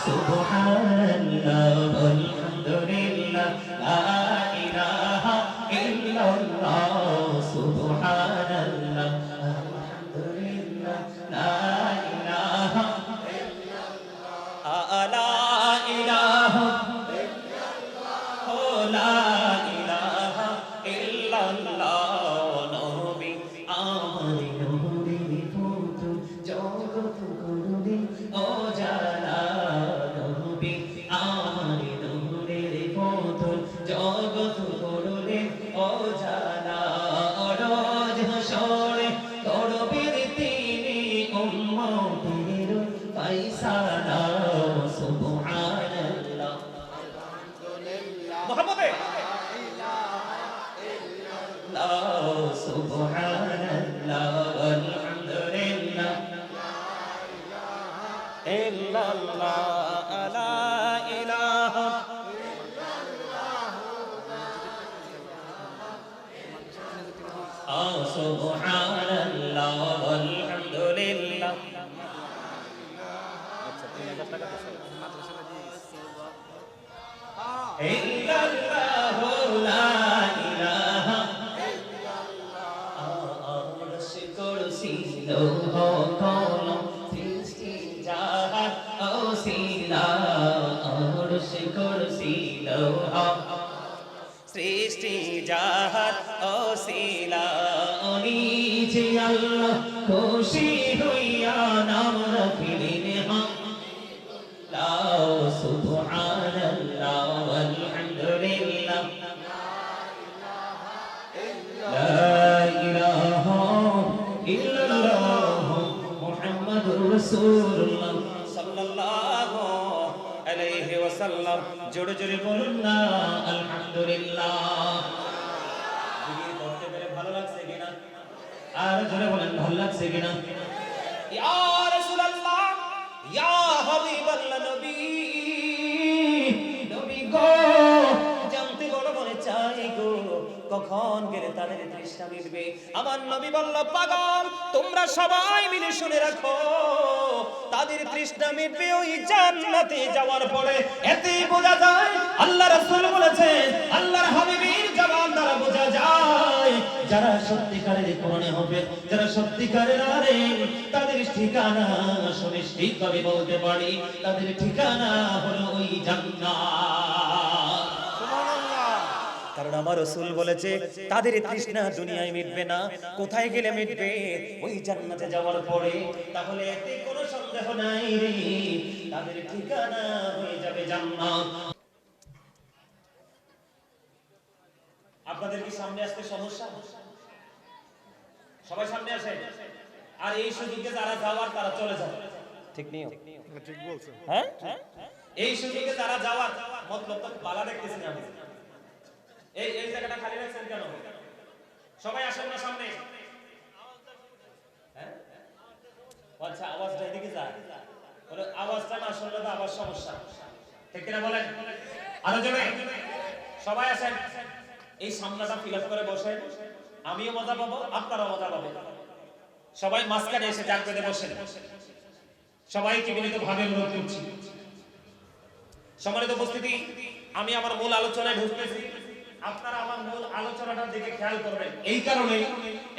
সুবহানাল্লাহ আলহামদুলিল্লাহ লা ইলাহা ইল্লাল্লাহ সুবহানাল্লাহ আলহামদুলিল্লাহ লা ইলাহা লা ইলাহা লা ইলাহা ইল্লাল্লাহ নবী আমার নূরের পুতুল জগৎ করুণে ও জালা নবী আমার নূরের পুতুল জগৎ করুণে ও জালা রোজ হাসরে করবেন তিনি উম্মতের ফায়সালা সুবহানাল্লাহ মুহাম্মদে সুবহানাল্লাহ আলহামদুলিল্লাহ ইল্লাল্লাহ লা ইলাহা সুবহানাল্লাহ আলহামদুলিল্লাহ ইল্লাল্লাহ লা ইলাহা আরশ কুরসি লৌহ কলম সৃষ্টি জাহান ওসিলা আরশ কুরসি লৌহ সৃষ্টি জাহান ওসিলা নিজে আল্লাহ খুশি হইয়া নাম রাখিলেন হামদুলিল্লাহ সুবহানাল্লাহ আলহামদুলিল্লাহ লা ইলাহা ইল্লাল্লাহ মুহাম্মাদুর রাসূলুল্লাহ সাল্লাল্লাহু আলাইহি ওয়াসাল্লাম জোরে জোরে বলুন না আলহামদুলিল্লাহ জিকির করতে পেরে ভালো লাগছে কিনা আর জোরে বলেন ভালো লাগছে কিনা ইয়া রাসূলুল্লাহ ইয়া হাবিবাল্লাহ নবী নবী গো জানতে বড় মনে চাই গো কখন গেলে তাদের তৃষ্ণা মিটবে আমার নবী বলল পাগল তোমরা সবাই মিলে শুনে রাখো তাদের তৃষ্ণা মিটবে ওই জান্নাতে যাওয়ার পরে এতেই বোঝা যায় আল্লাহ রাসূল বলেছেন আল্লাহর হাবিবের জবান দ্বারা বোঝা যায় যারা সত্যিকারের কোরআনে হবে যারা সত্যিকারের আলেম তাদের ঠিকানা সুনিশ্চিতভাবে বলতে পারি তাদের ঠিকানা হলো ওই জান্নাত সুবহানাল্লাহ কারণ আমার রাসূল বলেছে তাদের তৃষ্ণা দুনিয়ায় মিটবে না কোথায় গেলে মিটবে ওই জান্নাতে যাওয়ার পরে তাহলে এতে কোনো সন্দেহ নাই রে তাদের ঠিকানা হয়ে যাবে জান্নাত আপনাদের কি সামনে আসতে সমস্যা সবাই সামনে আসে আর এই সুযোগে যারা যাওয়ার তারা চলে যাবে ঠিক নেই ঠিক বলছেন হ্যাঁ এই সুযোগে যারা যাওয়ার মতলব তো বালা দেখতেছেন আমি এই এই জায়গাটা খালি রাখছেন কেন সবাই আসেন না সামনে হ্যাঁ আচ্ছা আওয়াজটা এদিকে যায় বলে আওয়াজটা না শুনলে তো আবার সমস্যা ঠিক কিনা বলেন আরো জোরে সবাই আসেন এই সামনাটা ফিল আপ করে বসেন আমিও মজা পাবো আপনারাও মজা পাবেন সবাই মাঝখানে এসে জাগ পেতে বসেন সবাইকে বিনীতভাবে অনুরোধ করছি সম্মানিত উপস্থিতি আমি আমার মূল আলোচনায় ঢুকতেছি আপনারা আমার মূল আলোচনাটার দিকে খেয়াল করবেন এই কারণে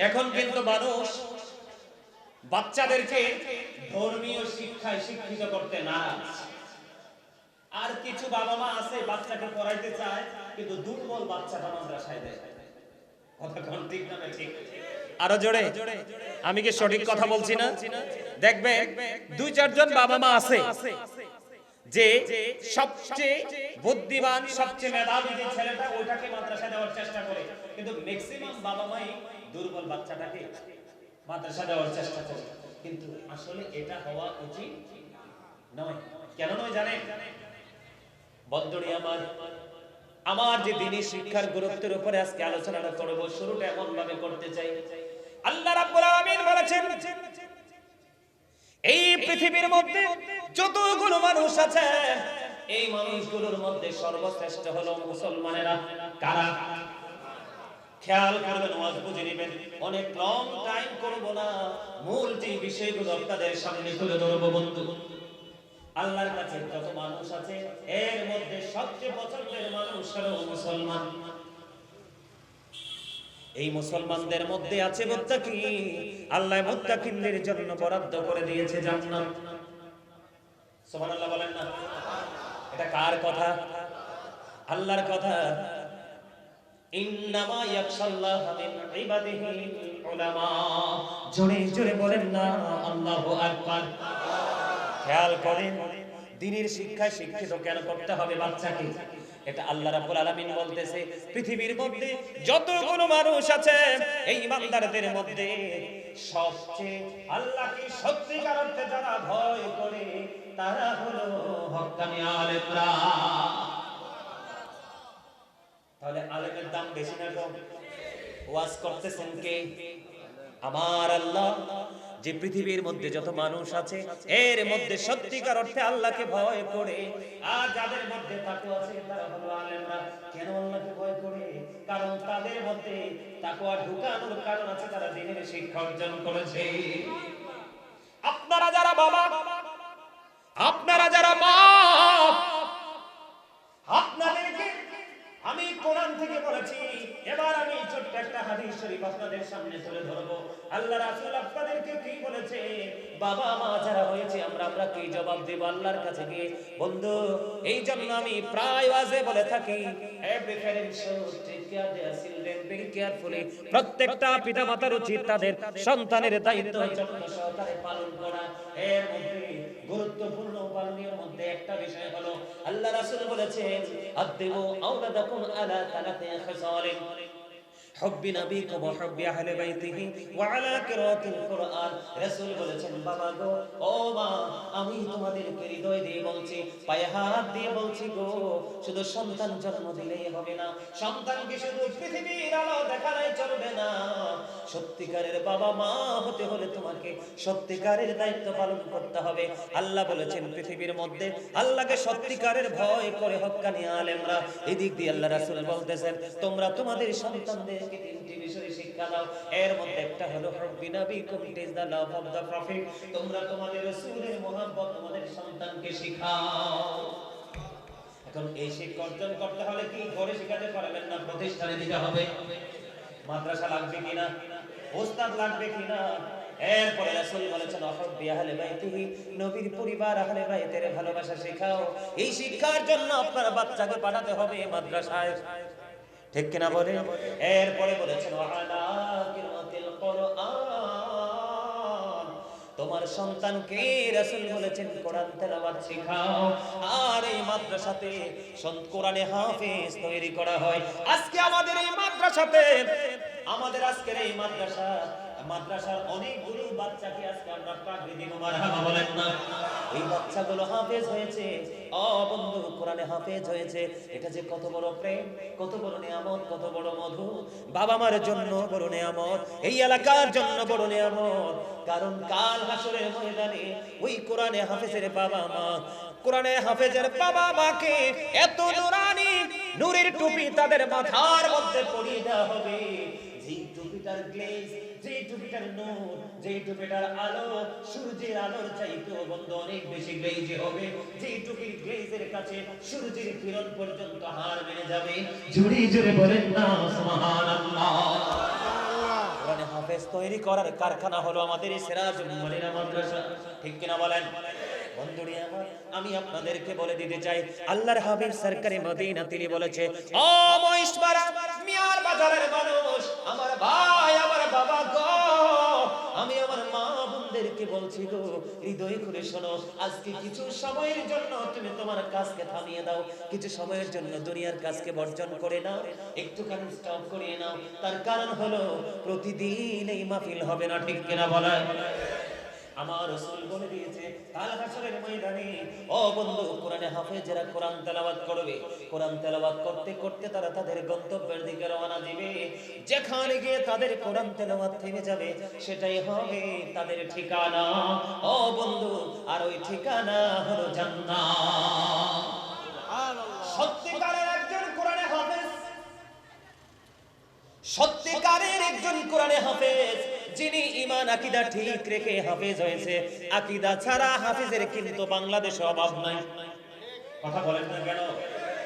এখন কিন্তু মানুষ বাচ্চাদেরকে ধর্মীয় শিক্ষায় শিক্ষিত করতে নারাজ আর কিছু বাবা মা আছে বাচ্চাকে পড়াইতে চায় কিন্তু দুর্বল বাচ্চাটা মাদ্রাসায় দেয় কথা কোন ঠিক না ঠিক আরো জোরে আমি কি সঠিক কথা বলছি না দেখবে দুই চারজন বাবা মা আছে যে সবচেয়ে বুদ্ধিমান সবচেয়ে মেধাবী যে ছেলেটা ওটাকে মাদ্রাসায় দেওয়ার চেষ্টা করে কিন্তু ম্যাক্সিমাম বাবা মাই দুর্বল বাচ্চাটাকে মাদ্রাসা দেওয়ার চেষ্টা করে কিন্তু আসলে এটা হওয়া উচিত নয় কেন নয় জানেন বন্ধুরা আমার যে দ্বীনি শিক্ষার গুরুত্বের উপরে আজকে আলোচনাটা করব শুরুটা এমন ভাবে করতে চাই আল্লাহ রাব্বুল আলামিন বলেছেন এই পৃথিবীর মধ্যে যতগুলো মানুষ আছে এই মানুষগুলোর মধ্যে সর্বশ্রেষ্ঠ হলো মুসলমানেরা কারা খেয়াল করবেন ওয়াজ বুঝে নেবেন অনেক লং টাইম করব না মূল যে বিষয়গুলো আপনাদের সামনে তুলে ধরব বন্ধু আল্লাহর কাছে যত মানুষ আছে এর মধ্যে সবচেয়ে পছন্দের মানুষ হলো মুসলমান। এই মুসলমানদের মধ্যে আছে মুত্তাকি। আল্লাহ মুত্তাকিনদের জন্য বরাদ্দ করে দিয়েছে জান্নাত। সুবহানাল্লাহ বলেন না? এটা কার কথা? আল্লাহর কথা। ইন্নামা ইয়াখশাল্লাহ মিন ইবাদিহিল উলামা। জোরে জোরে বলেন না আল্লাহু আকবার। খেয়াল করেন, দ্বীনের শিক্ষায় শিক্ষিত কেন করতে হবে বাচ্চাকে? এটা আল্লাহ রাব্বুল আলামিন বলতেছে, পৃথিবীর মধ্যে যতগুলো মানুষ আছে এই ইমানদারদের মধ্যে সবচেয়ে আল্লাহকে সত্যিকার অর্থে যারা ভয় করে তারা হলো হক্কানি আলেমরা। তাহলে আলেমের দাম বেশি না কম? ওয়াজ করতেছেন কে? আমার আল্লাহ। যে পৃথিবীর মধ্যে যত মানুষ আছে এর মধ্যে সত্যিকার অর্থে আল্লাহকে ভয় করে, আর যাদের মধ্যে তাকওয়া আছে তারা হলো আলেমরা। কেন আল্লাহকে ভয় করে? কারণ তাদের মধ্যে তাকওয়া ঢুকানোর কারণ আছে, তারা দ্বীনের শিক্ষা অর্জন করেছে। আপনারা যারা বাবা, আপনারা যারা মা, আপনাদেরকে আমি কোরআন থেকে বলেছি, এবার আমি ছোট্ট একটা হাদিস শরীফ আপনাদের সামনে তুলে ধরবো। আল্লাহ রাসূল আপনাদেরকে কি বলেছে? বাবা মা যারা হয়েছে আমরা কি জবাব দেব আল্লাহর কাছে গিয়ে? বন্ধু, এই জন্য আমি প্রায় ওয়াজে বলে থাকি, every parent should take care their children very carefully. প্রত্যেকটা পিতামাতার উচিত তাদের সন্তানের দায়িত্ব যত্ন সহকারে পালন করা। এর মধ্যে গুরুত্বপূর্ণ পালনীয় মধ্যে একটা বিষয় হলো আল্লাহ রাসূল বলেছেন, আদিবু আওলাদাকুম আলা সালাতি খিসালিন হুব্বি নবীকুম ওয়া হুব্বি আহলি বাইতিহি ওয়া আলা কিরাতিল কুরআন। রাসূল বলেছেন, বাবা গো, ও মা, আমি তোমাদেরকে হৃদয় দিয়ে বলছি, পায়ে হাত দিয়ে বলছি গো, শুধু সন্তান জন্ম দিলেই হবে না, সন্তানকে শুধু পৃথিবীর আলো দেখালেই চলবে না। সত্যিকারের বাবা মা হতে হলে তোমাকে সত্যিকারের দায়িত্ব পালন করতে হবে। আল্লাহ বলেছেন পৃথিবীর মধ্যে আল্লাহকে সত্যিকারের ভয় করে হক্কানি আলেমরা। এদিক দিয়ে আল্লাহ রাসূল বলতেছেন, তোমরা তোমাদের সন্তানদেরকে তিনটি বিষয়ে শিক্ষা দাও। এর মধ্যে একটা হলো হুব্বি নবীকুম, it is the love of the prophet. তোমরা তোমাদের রাসূলের মহব্বত তোমাদের সন্তানকে শিখাও। এখন এই শিক্ষা অর্জন করতে হলে কি ঘরে শিখাতে পারবেন না, প্রতিষ্ঠানে দিতে হবে। মাদ্রাসা লাগবে কিনা, ওস্তাদ লাগবে কিনা। এরপরে রাসূল বলেছেন, হুব্বি আহলি বাইতিহি, নবীর পরিবার আহলে বাইতের ভালোবাসা শেখাও। এই শিক্ষার জন্য আপনার বাচ্চাকে পাঠাতে হবে মাদ্রাসায়, ঠিক কিনা বলে? এরপরে বলেছেন, ওয়ালা কিরাতিল কুরআন, তোমার সন্তানকে রাসূল বলেছেন কোরআন তেলাওয়াত শেখাও। আর এই মাদ্রাসাতে কোরআনে হাফেজ তৈরি করা হয়। আজকে আমাদের এই মাদ্রাসাতে, আমাদের আজকের এই মাদ্রাসার অনেকগুলো বাচ্চাকে আজকে আমরা পাগড়ি দিব, মারহাবা বলেন না? এই বাচ্চাগুলো হাফেজ হয়েছে। ও বন্ধু, কোরআনে হাফেজ হয়েছে, এটা যে কত বড় প্রেম, কত বড় নিয়ামত, কত বড় মধু। বাবা মার জন্য বড় নিয়ামত, এই এলাকার জন্য বড় নিয়ামত। কারণ কাল হাসরের ময়দানে ওই কোরআনে হাফেজের বাবা মা, কোরআনে হাফেজের বাবা মাকে এত নুরানি নূরের টুপি তাদের মাথার মধ্যে পরিয়ে দেওয়া হবে, যেই টুপিটার গ্লেজ, যেই টুপিটার নূর, যেই টুপিটার আলো সূর্যের আলোর চাইতেও বন্ধু অনেক বেশি গ্লেজে হবে। যেই টুপির গ্লেজের কাছে সূর্যের কিরণ পর্যন্ত হার মেনে যাবে। জোরে জোরে বলেন না সুবহানাল্লাহ। কোরআনে হাফেজ তৈরি করার কারখানা হলো আমাদের এই সিরাজুল মুনিরা মাদ্রাসা, ঠিক কিনা বলেন? বন্ধুরা আমার, আমি আপনাদেরকে বলে দিতে চাই, আল্লাহর হাবিব সরকারে মদিনা তিনি বলেছে, ও মহিষমারা মিয়ার বাজারের মানুষ, আমার ভাই, আমার বাবা গো, আমি আমার মা বোনদেরকে বলছি গো, হৃদয় খুলে শোনো। আজকে কিছু সময়ের জন্য তুমি তোমার কাজকে থামিয়ে দাও, কিছু সময়ের জন্য দুনিয়ার কাজকে বর্জন করে নাও, একটুখানি স্টপ করিয়ে নাও। তার কারণ হলো প্রতিদিন এই মাহফিল হবে না, ঠিক কিনা বলেন? আমার রাসূল বলে দিয়েছে, কাল হাসরের ময়দানে ও বন্ধু, কোরআনে হাফেজেরা কোরআন তেলাওয়াত করবে। কোরআন তেলাওয়াত করতে করতে তারা তাদের গন্তব্যের দিকে রওনা দিবে। যেখানে গিয়ে তাদের কোরআন তেলাওয়াত থেমে যাবে, সেটাই হবে তাদের ঠিকানা। ও বন্ধু, আর ওই ঠিকানা হলো জান্নাত। সত্যিকারের একজন কোরআনে হাফেজ, সত্যিকারের একজন কোরআনে হাফেজ যিনি ঈমান আকীদা ঠিক রেখে হাফেজ হয়েছে, আকীদা ছাড়া হাফেজের কিন্তু বাংলাদেশে অভাব নাই। কথা বলেন না কেন?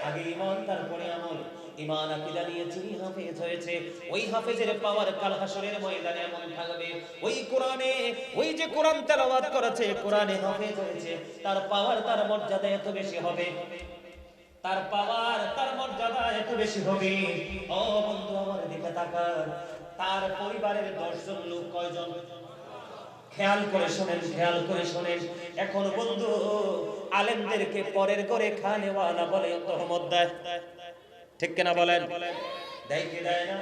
আগে ঈমান তারপরে আমল। ঈমান আকীদা নিয়ে যিনি হাফেজ হয়েছে, ওই হাফেজের পাওয়ার কাল হাসরের ময়দানে এমন থাকবে, ওই কোরআনে, ওই যে কোরআন তেলাওয়াত করেছে, কোরআনে হাফেজ হয়েছে, তার পাওয়ার, তার মর্যাদা এত বেশি হবে, তার পাওয়ার, তার মর্যাদা এত বেশি হবে। ও বন্ধু আমার দিকে তাকান, তার পরিবারের 10 জন লোক কয়জন? খেয়াল করে শোনেন, খেয়াল করে শোনেন। এখন বন্ধু আলেমদেরকে পরের করে খানেওয়ালা বলে তহমত দেয়, ঠিক কিনা বলেন? দেয় কি দেয় না?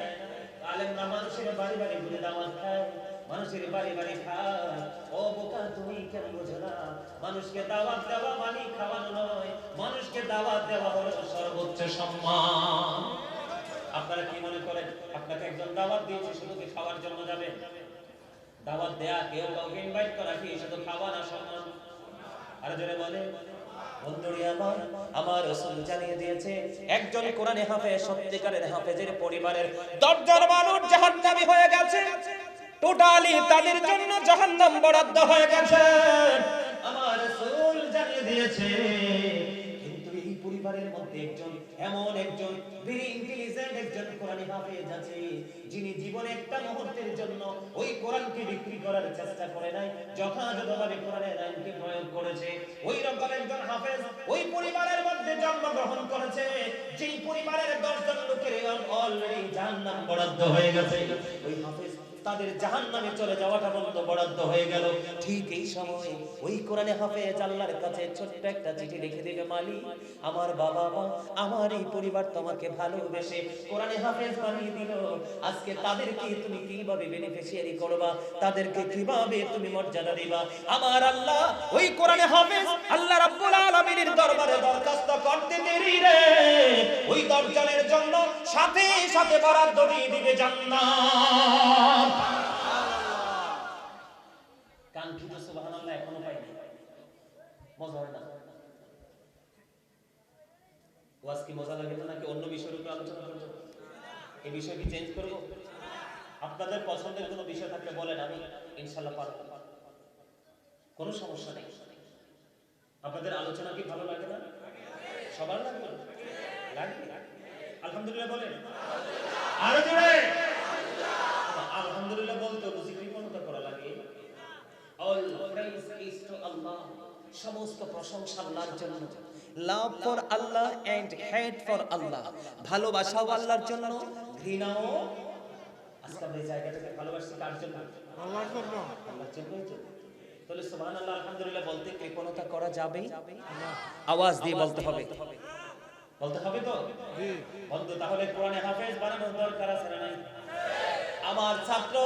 আলেমরা মানুষের বাড়ি বাড়ি ঘুরে দাওয়াত খায়, মানুষের বাড়ি বাড়ি খায়। ও বোকা তুমি কেন বোঝো না? মানুষকে দাওয়াত দেওয়া মানে খাওয়ানো নয়, মানুষকে দাওয়াত দেওয়া হলো সর্বোচ্চ সম্মান। আপনারা কি মনে করেন আপনাকে একজন দাওয়াত দিয়েছে শুধু কি খাওয়ার জন্য যাবে? দাওয়াত দেয়া, কেউ কাউকে ইনভাইট করা কি শুধু খাওয়া না সম্মান? আর জোরে বলে বন্ধুরি আমার, আমার রাসূল জানিয়ে দিয়েছে একজন কোরআনে হাফেজ, সত্যিকারের হাফেজের পরিবারের 10 জন মানুষ জাহান্নামী হয়ে গেছে, টোটালি তাদের জন্য জাহান্নাম বরাদ্দ হয়ে গেছে। আমার রাসূল জানিয়ে দিয়েছে। কিন্তু এই পরিবারের মধ্যে একজন, এমন একজন ভেরি ইন্টেলিজেন্ট একজন কোরআনী হাফেজ আছে, যিনি জীবনে একটা মুহূর্তের জন্য ওই কোরআনকে বিক্রি করার চেষ্টা করে নাই, যথাযথভাবে কোরআনের আইনকে প্রয়োগ করেছে। ওই রকম একজন হাফেজ ওই পরিবারের মধ্যে জন্মগ্রহণ করেছে, যেই পরিবারের 10 জন লোকের অলরেডি জাহান্নাম বরাদ্দ হয়ে গেছে। ওই হাফেজ তাদের জাহান্নামে চলে যাওয়াটা বন্ধ বরাদ্দ হয়ে গেল। ঠিক এই সময় ওই কোরআনে হাফেজ আল্লাহর কাছে ছোট্ট একটা চিঠি লিখে দেবে, মালিক আমার বাবা মা, আমার এই পরিবার তোমাকে ভালোবেসে কোরআনে হাফেজ বানিয়ে দিল, আজকে তাদেরকে তুমি কিভাবে বেনিফিশিয়ারি করবা, তাদেরকে কিভাবে তুমি মর্যাদা দিবা? আমার আল্লাহ ওই কোরআনে হাফেজ আল্লাহ রাব্বুল আলামিনের দরবারে দরখাস্ত করতে দেরি রে, ওই 10 জনের জন্য সাথে সাথে বরাদ্দ দিয়ে দিবে জান্নাত। কাঙ্ক্ষিত সুবহানাল্লাহ এখনো পাইনি। মজা হয় না? ওয়াজ কি মজা লাগে না, নাকি অন্য বিষয়ের উপর আলোচনা করব? এই বিষয় কি চেঞ্জ করব? আপনাদের পছন্দের কোনো বিষয় থাকলে বলেন, আমি ইনশাআল্লাহ পারব, কোনো সমস্যা নেই। আপনাদের আলোচনা কি ভালো লাগে না? সবার লাগবে? লাগে? আলহামদুলিল্লাহ বলেন। আরো জোরে আলহামদুলিল্লাহ বলতে বুঝি কৃপণতা করা লাগে? All praise is to Allah, সমস্ত প্রশংসা আল্লাহর জন্য। Love for Allah and hate for Allah, ভালোবাসাও আল্লাহর জন্য, ঘৃণাও। আজকে আমরা এই জায়গাটাকে ভালোবাসি কার জন্য? আল্লাহর জন্য। আল্লাহর জন্যই তো। তাহলে সুবহানাল্লাহ আলহামদুলিল্লাহ বলতে কৃপণতা করা যাবে? আওয়াজ দিয়ে বলতে হবে, বলতে হবে তো জি বন্ধু। তাহলে কোরআনে হাফেজ বানানোর দরকার আছে না নাই? আমার ছাত্র,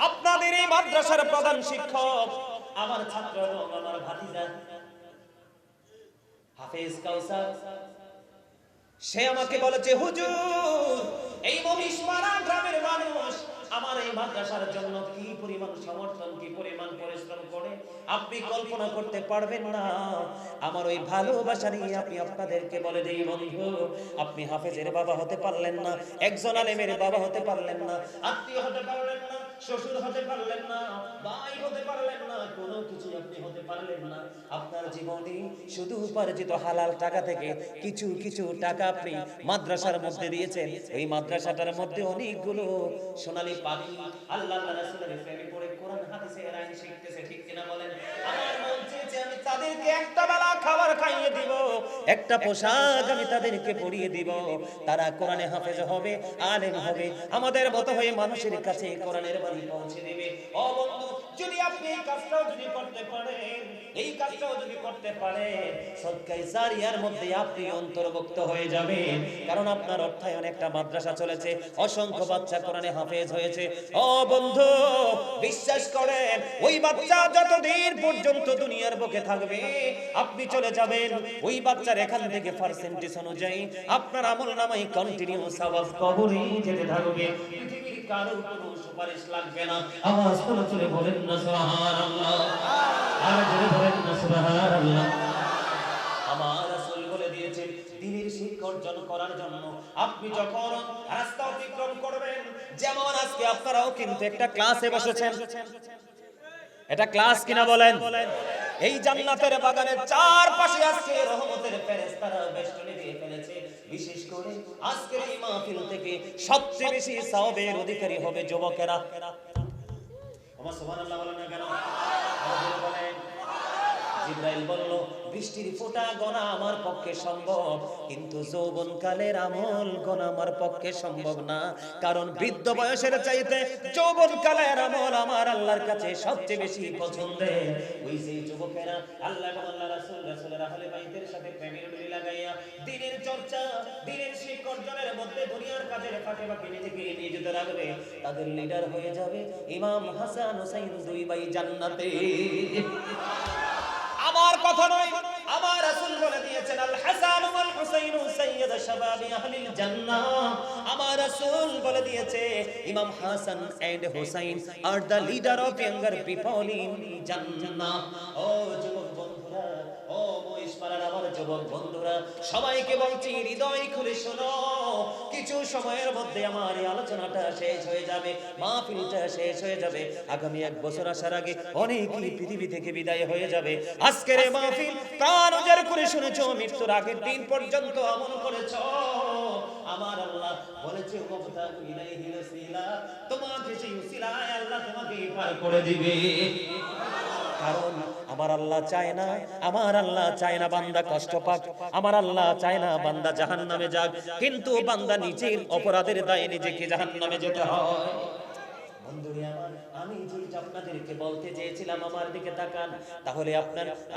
আপনাদের এই মাদ্রাসার প্রধান শিক্ষক, আমার ছাত্র এবং আমার ভাতিজা হাফেজ কাউসার, সে আমাকে বলেছে হুজুর এই মহিষমারা গ্রামের মানুষ আমার এই মাদ্রাসার জন্য কি পরিমাণ সমর্থন, কি পরিমাণ পরিশ্রম করে আপনি কল্পনা করতে পারবেন না। আমার ওই ভালোবাসা নিয়ে আমি আপনাদেরকে বলে দিই বন্ধু, আপনি হাফেজের বাবা হতে পারলেন না, একজন আলেমের বাবা হতে পারলেন না, আত্মীয় হতে পারলেন না, শ্বশুর হতে পারলেন না, ভাই হতে পারলেন না, কোনো কিছু আপনি হতে পারলেন না। আপনার জীবনে শুধু উপার্জিত হালাল টাকা থেকে কিছু কিছু টাকা আপনি মাদ্রাসার মধ্যে দিয়েছেন। এই মাদ্রাসাটার মধ্যে অনেকগুলো সোনালী পাখি আল্লাহ রাসূলের প্রেমে পড়ে কোরআন হাদিসের আইন শিখতেছে, ঠিক কিনা বলেন? আমার মন চেয়েছে আমি তাদেরকে একটা বেলা খাবার খাইয়ে দিব, একটা পোশাক আমি তাদেরকে পরিয়ে দিব, তারা কোরআনে হাফেজ হবে, আলেম হবে, আমাদের মতো হয়ে মানুষের কাছে কোরআনের বাণী পৌঁছে দেবে। ও বন্ধু, যদি আপনি এই কাজটাও যদি করতে পারেন, এই কাজটাও যদি করতে পারেন, সদকায়ে জারিয়ার মধ্যে আপনি অন্তর্ভুক্ত হয়ে যাবেন। কারণ আপনার অর্থায়নে একটা মাদ্রাসা চলেছে, অসংখ্য বাচ্চা কোরআনে হাফেজ হয়েছে। ও বন্ধু, বিশ্বাস করেন ওই বাচ্চা যতদিন পর্যন্ত দুনিয়ার বুকে থাকবে আপনি চলে যাবেন, ওই বাচ্চার এখান থেকে পার্সেন্টেজ অনুযায়ী আপনার আমলনামায় কন্টিনিউ সওয়াব কবরে যেতে থাকবে। পৃথিবীর কারো কোনো সুপারিশ লাগবে না। আওয়াজ করে বলেন না সুবহানাল্লাহ, আর জোরে বলেন না সুবহানাল্লাহ। আমার রাসূল বলে দিয়ে দিয়েছেন দ্বীনের শিক্ষা অর্জন করার জন্য। আপনি যখন রাস্তা অতিক্রম করবেন, যেমন আজকে আপনারাও কিন্তু একটা ক্লাসে বসেছেন, এটা ক্লাস কিনা বলেন? এই জান্নাতের বাগানের চারপাশে আজকে রহমতের ফেরেশতারা বেষ্টনী দিয়ে ফেলেছে। বিশেষ করে আজকের এই মাহফিল থেকে সবচেয়ে বেশি সওয়াবের অধিকারী হবে যুবকেরা। আমার সুবহানাল্লাহ বলেন না কেন? বলেন। জিবরাইল বলল, বৃষ্টির ফোঁটা গোনা আমার পক্ষে সম্ভব, কিন্তু যৌবনকালের আমল গোনা আমার পক্ষে সম্ভব না। কারণ বৃদ্ধ বয়সের চাইতে যৌবনকালের আমল আমার আল্লাহর কাছে সবচেয়ে বেশি পছন্দের। ওই যে যুবকেরা আল্লাহ এবং আল্লাহ রাসূলের আহলে বাইতের সাথে প্রেমের ডুরি লাগাইয়া দ্বীনের চর্চা, দ্বীনের শিক্ষা অর্জনের মধ্যে দুনিয়ার কাজের ফাঁকে ফাঁকে নিজেকে নিয়োজিত রাখবে, তাদের লিডার হয়ে যাবে ইমাম হাসান হুসাইন, দুই ভাই জান্নাতে। আমার কথা নয়, আমার রাসূল বলে দিয়েছেন আল হাসান ওয়াল হুসাইন সাইয়্যিদ শাবাবি আহলিল জান্নাহ। আমার রাসূল বলে দিয়েছে ইমাম Hasan and Husain are the leader of younger people in জান্নাহ। ও যুবক বন্ধুরা, ও মহিষপাড়ার আমার যুবক বন্ধুরা, সবাইকে বলছি হৃদয় খুলে শোনো। কিছু সময়ের মধ্যে আমার এই আলোচনাটা শেষ হয়ে যাবে, মাহফিলটা শেষ হয়ে যাবে। আগামী এক বছর আসার আগে অনেকেই পৃথিবী থেকে বিদায় হয়ে যাবে। আজকের এই মাহফিল প্রাণ উজাড় করে শুনেছো, মৃত্যুর আগের দিন পর্যন্ত আমল করেছো। আমার আল্লাহ বলেছে ওয়াবতাগু ইলাইহিল ওসিলা, তোমাকে সেই ওসিলায় আল্লাহ তোমাকে পার করে দিবে। কারণ আমার আল্লাহ চায় না, আমার আল্লাহ চায় না বান্দা কষ্ট পাক, আমার আল্লাহ চায় না বান্দা জাহান্নামে যাক, কিন্তু বান্দা নিজের অপরাধের দায়ে নিজেকে জাহান্নামে যেতে হয়। বন্ধুরা আমার, আমি যেটা আপনাদেরকে বলতে চেয়েছিলাম, আমার দিকে তাকান। তাহলে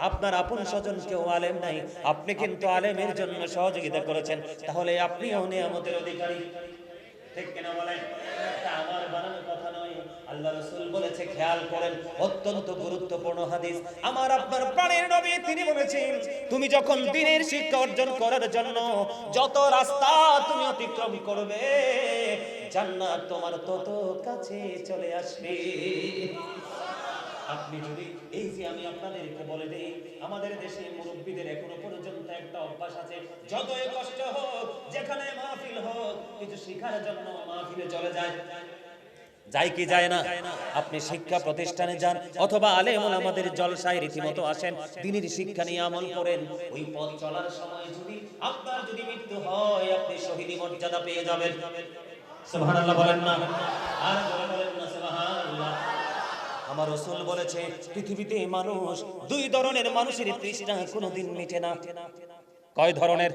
আপনার আপন স্বজন কেউ আলেম নাই, আপনি কিন্তু আলেমের জন্য সহযোগিতা করেছেন, তাহলে আপনিও নিয়ামতের অধিকারী। ঠিক কিনা বলেন? এটা আমার বানানো কথা নয়, আল্লাহ রাসূল বলেছে। খেয়াল করেন, অত্যন্ত গুরুত্বপূর্ণ হাদিস। আমার আপনার প্রাণের নবী তিনি বলেছেন, তুমি যখন দ্বীনের শিক্ষা অর্জন করার জন্য যত রাস্তা তুমি অতিক্রম করবে, জান্নাত তোমার তত কাছে চলে আসবে। আপনি যদি এই যে আমি আপনাদেরকে বলে দেই, আমাদের দেশে মুরব্বীদের এখনো পর্যন্ত একটা অভ্যাস আছে, যতই কষ্ট হোক, যেখানে মাহফিল হোক, কিছু শিখার জন্য মাহফিলে চলে যায়। যায় কি যায় না? আপনি শিক্ষা প্রতিষ্ঠানে যান অথবা আলেম ওলামাদের জলসায় রীতিমতো আসেন, দ্বীনের শিক্ষা নিয়ে আমল করেন। ওই পথ চলার সময় যদি আপনার যদি মৃত্যু হয়, আপনি শহীদি মর্যাদা পেয়ে যাবেন। সুবহানাল্লাহ বলেন না? আর জোরে বলেন না সুবহানাল্লাহ। আমার রাসূল বলেছে, পৃথিবীতে মানুষ দুই ধরনের মানুষের তৃষ্ণা কোনোদিন মিটে না। কয় ধরনের?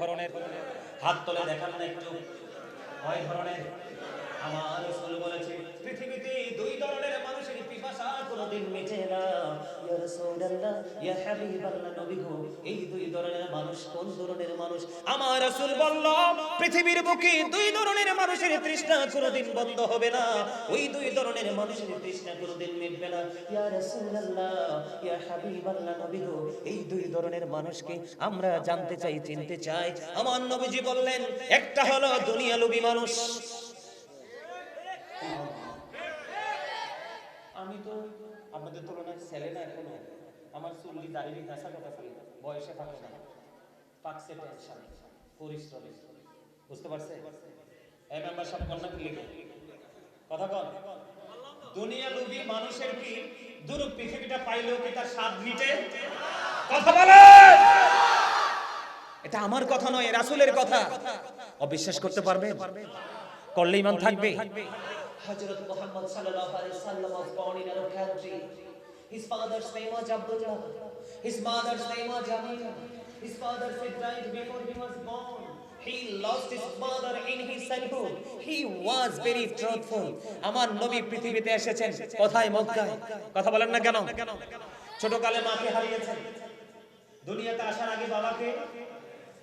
হাত তুলে দেখান না একটু, কয় ধরনের? আমার রাসূল বলেছে, পৃথিবীতে দুই ধরনের মানুষের পিপাসা কোনোদিন মিটে না। ইয়া রাসূলুল্লাহ, ইয়া হাবিবাল্লাহ, নবী গো, এই দুই ধরনের মানুষ কোন ধরনের মানুষ? আমার রাসূল বলল, পৃথিবীর বুকে দুই ধরনের মানুষের তৃষ্ণা কোনোদিন বন্ধ হবে না, ওই দুই ধরনের মানুষের তৃষ্ণা কোনোদিন মিটবে না। ইয়া রাসূলুল্লাহ, ইয়া হাবিবাল্লাহ, নবী গো, এই দুই ধরনের মানুষকে আমরা জানতে চাই, চিনতে চাই। আমার নবীজি বললেন, একটা হলো দুনিয়ালোভী মানুষ। আমি তো আপনাদের তুলনায় ছেলে না, এখনো আমার চুল্লি দাঁড়িয়ে কাঁচা কথা করি, বয়সে থাকে না, পাকছে টেনশন, পরিশ্রমে। বুঝতে পারছে? এই মেম্বার সব কন্যা কি লিখে কথা কন। দুনিয়া লোভী মানুষের কি দূর পৃথিবীটা পাইলেও কি তার স্বাদ মিটে? কথা বলেন। এটা আমার কথা নয়, রাসূলের কথা। অবিশ্বাস করতে পারবেন? করলে ঈমান থাকবে। Hazrat Muhammad sallallahu alaihi wasallam was born in a country. His father's name was Abdullah. His mother's name was Jamila. His father died before he was born. He lost his mother in his childhood. He was very truthful. আমার নবী পৃথিবীতে এসেছেন কোথায়? মক্কায়। কথা বলেন না কেন? ছোটকালে মাকে হারিয়েছেন, দুনিয়াতে আসার আগে বাবাকে।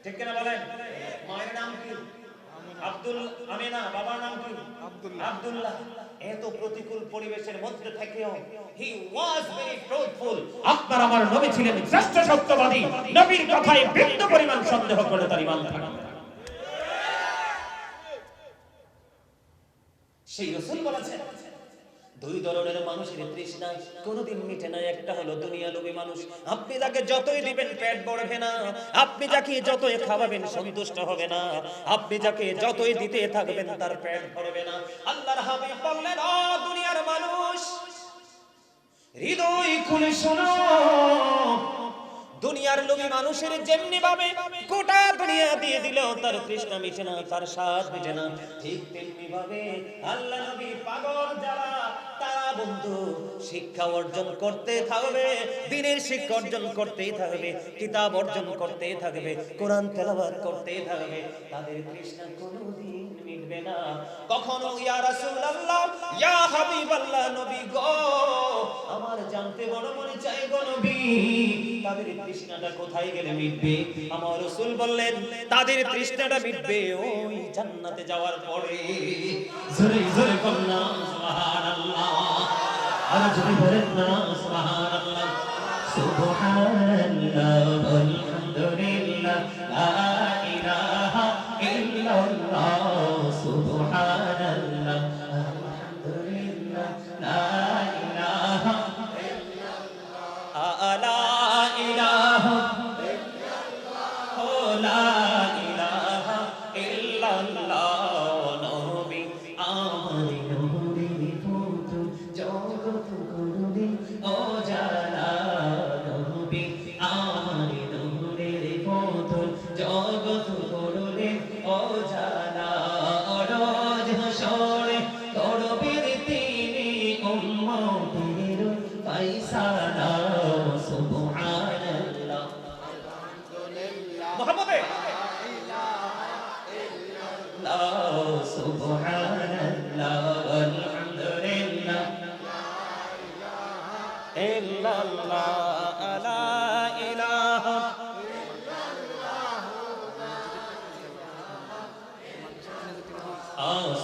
ঠিক কিনা বলেন? মায়ের নাম কি? আব্দুল আমিনা, বাবার নাম কি? আব্দুল্লাহ। এত প্রতিকূল পরিবেশের মধ্যে থেকেও he was very truthful. আপনার আমার নবী ছিলেন শ্রেষ্ঠ সত্যবাদী, নবীর কথায় বিন্দু পরিমাণ সন্দেহ করলে তার ঈমান থাকে না। সেই রাসূল বলেছেন, দুই ধরনের মানুষের তৃষ্ণা কোনোদিন মিটে না। একটা হলো দুনিয়া লোভী মানুষ, আপনি তাকে যতই দিবেন পেট ভরবে না, আপনি যাকে যতই খাওয়াবেন সন্তুষ্ট হবে না, আপনি যাকে যতই দিতে থাকবেন তার পেট ভরবে না। আল্লাহর হাবিব বললেন, ও দুনিয়ার মানুষ, হৃদয় খুলে শোনো, দুনিয়ার লোভী মানুষের যেমনি ভাবে গোটা দুনিয়া দিয়ে দিল তার তৃষ্ণা মিটে না, তার স্বাদ মিটে না, ঠিক তেমনি ভাবে আল্লাহ নবী পাগল যারা তারা বন্ধু শিক্ষা অর্জন করতে থাকবে, দ্বীনের শিক্ষা অর্জন করতেই থাকবে, কিতাব অর্জন করতেই থাকবে, কোরআন তেলাওয়াত করতেই থাকবে, তাদের তৃষ্ণা কোনোদিন মিটবে না কখনো। ইয়া রাসূলুল্লাহ, ইয়া হাবিবাল্লাহ, নবী গো, আমার জানতে বড় মনে চাই গো নবী, তাদের তৃষ্ণাটা কোথায় গেলে মিটবে? আমার রাসূল বললেন, তাদের তৃষ্ণাটা মিটবে ওই জান্নাতে যাওয়ার পরে। জোরে জোরে বলুন না সুবহানাল্লাহ, আর জোরে বলেন না সুবহানাল্লাহ। সুবহানাল্লাহ আলহামদুলিল্লাহ লা ইলাহা ইল্লাল্লাহ, সুবহানাল্লাহ আলহামদুলিল্লাহ লা ইলাহা লা ইলাহা লা ইলাহা ইল্লাল্লাহ, নবী আমার নূরের পুতুল জগৎ করুণে ও জালা, নবী আমার নূরের পুতুল জগৎ করুণে ও জালা, রোজ হাসরে করবেন তিনি উম্মতের ফায়সালা। সুবহানাল্লাহ মুহাম্মদে সুবহানাল্লাহ আলহামদুলিল্লাহ ইল্লাল্লাহ লা ইলাহা